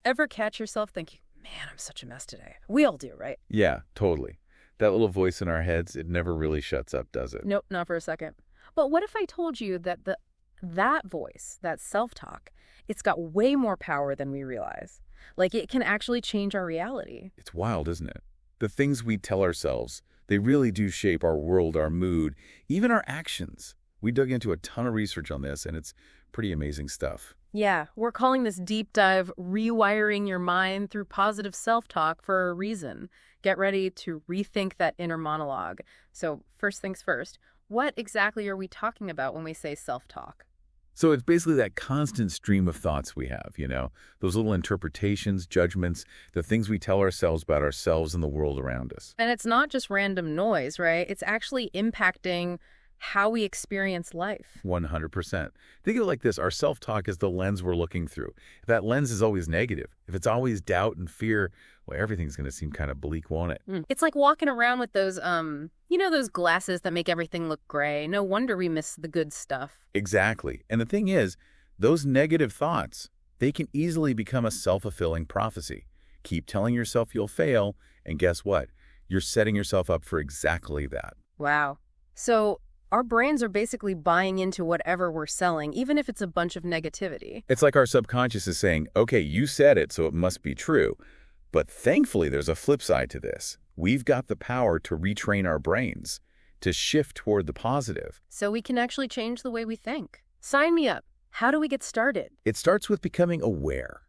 Ever catch yourself thinking, man, I'm such a mess today? We all do, right? Yeah, totally. That little voice in our heads, it never really shuts up, does it? Nope, not for a second. But what if I told you that that voice, that self-talk, it's got way more power than we realize? Like it can actually change our reality. It's wild, isn't it? The things we tell ourselves, they really do shape our world, our mood, even our actions. We dug into a ton of research on this, and it's pretty amazing stuff. Yeah, we're calling this deep dive rewiring your mind through positive self-talk for a reason. Get ready to rethink that inner monologue. So first things first, what exactly are we talking about when we say self-talk? So it's basically that constant stream of thoughts we have, those little interpretations, judgments, the things we tell ourselves about ourselves and the world around us. And it's not just random noise, right? It's actually impacting how we experience life. 100%. Think of it like this. Our self-talk is the lens we're looking through. If that lens is always negative, if it's always doubt and fear, well, everything's going to seem kind of bleak, won't it? It's like walking around with those, those glasses that make everything look gray. No wonder we miss the good stuff. Exactly. And the thing is, those negative thoughts, they can easily become a self-fulfilling prophecy. Keep telling yourself you'll fail, and guess what? You're setting yourself up for exactly that. Wow. So our brains are basically buying into whatever we're selling, even if it's a bunch of negativity. It's like our subconscious is saying, okay, you said it, so it must be true. But thankfully, there's a flip side to this. We've got the power to retrain our brains, to shift toward the positive. So we can actually change the way we think. Sign me up. How do we get started? It starts with becoming aware,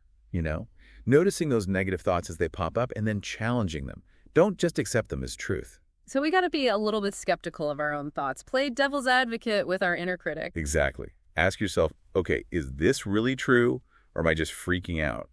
noticing those negative thoughts as they pop up and then challenging them. Don't just accept them as truth. So we got to be a little bit skeptical of our own thoughts. Play devil's advocate with our inner critic. Exactly. Ask yourself, okay, is this really true or am I just freaking out?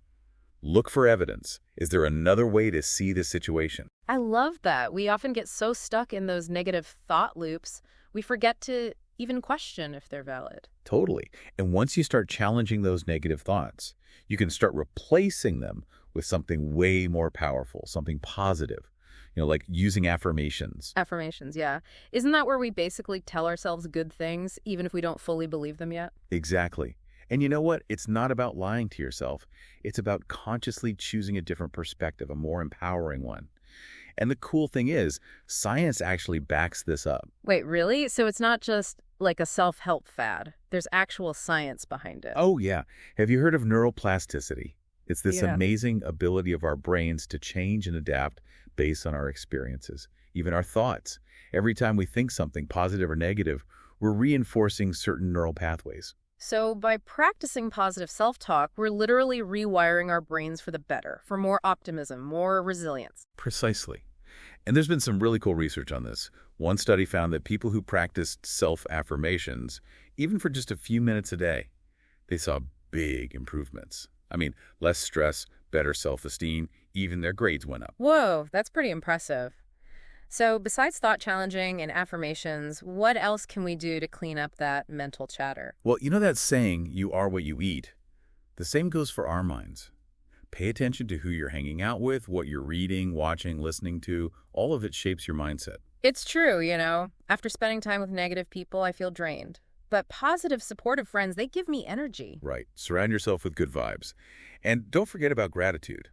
Look for evidence. Is there another way to see this situation? I love that. We often get so stuck in those negative thought loops, we forget to even question if they're valid. Totally. And once you start challenging those negative thoughts, you can start replacing them with something way more powerful, something positive. Like using affirmations. Affirmations, yeah. Isn't that where we basically tell ourselves good things, even if we don't fully believe them yet? Exactly. And you know what? It's not about lying to yourself. It's about consciously choosing a different perspective, a more empowering one. And the cool thing is, science actually backs this up. Wait, really? So it's not just like a self-help fad. There's actual science behind it. Oh, yeah. Have you heard of neuroplasticity? It's this Yeah. amazing ability of our brains to change and adapt based on our experiences, even our thoughts. Every time we think something positive or negative, we're reinforcing certain neural pathways. So by practicing positive self-talk, we're literally rewiring our brains for the better, for more optimism, more resilience. Precisely. And there's been some really cool research on this. One study found that people who practiced self-affirmations, even for just a few minutes a day, they saw big improvements. I mean, less stress, better self-esteem, even their grades went up. Whoa, that's pretty impressive. So besides thought challenging and affirmations, what else can we do to clean up that mental chatter? Well, you know that saying, you are what you eat? The same goes for our minds. Pay attention to who you're hanging out with, what you're reading, watching, listening to. All of it shapes your mindset. It's true, After spending time with negative people, I feel drained. But positive, supportive friends, they give me energy. Right. Surround yourself with good vibes. And don't forget about gratitude.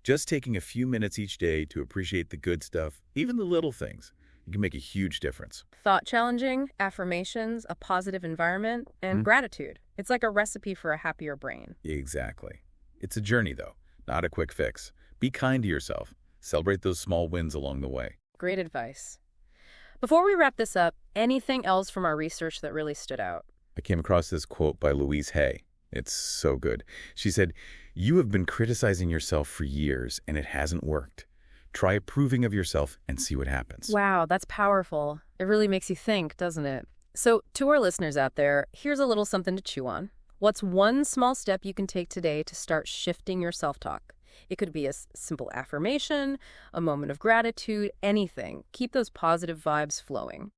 Just taking a few minutes each day to appreciate the good stuff, even the little things, it can make a huge difference. Thought challenging, affirmations, a positive environment, and gratitude. It's like a recipe for a happier brain. Exactly. It's a journey, though, not a quick fix. Be kind to yourself. Celebrate those small wins along the way. Great advice. Before we wrap this up, anything else from our research that really stood out? I came across this quote by Louise Hay. It's so good. She said, "You have been criticizing yourself for years, and it hasn't worked. Try approving of yourself and see what happens." Wow, that's powerful. It really makes you think, doesn't it? So, to our listeners out there, here's a little something to chew on. What's one small step you can take today to start shifting your self-talk? It could be a simple affirmation, a moment of gratitude, anything. Keep those positive vibes flowing.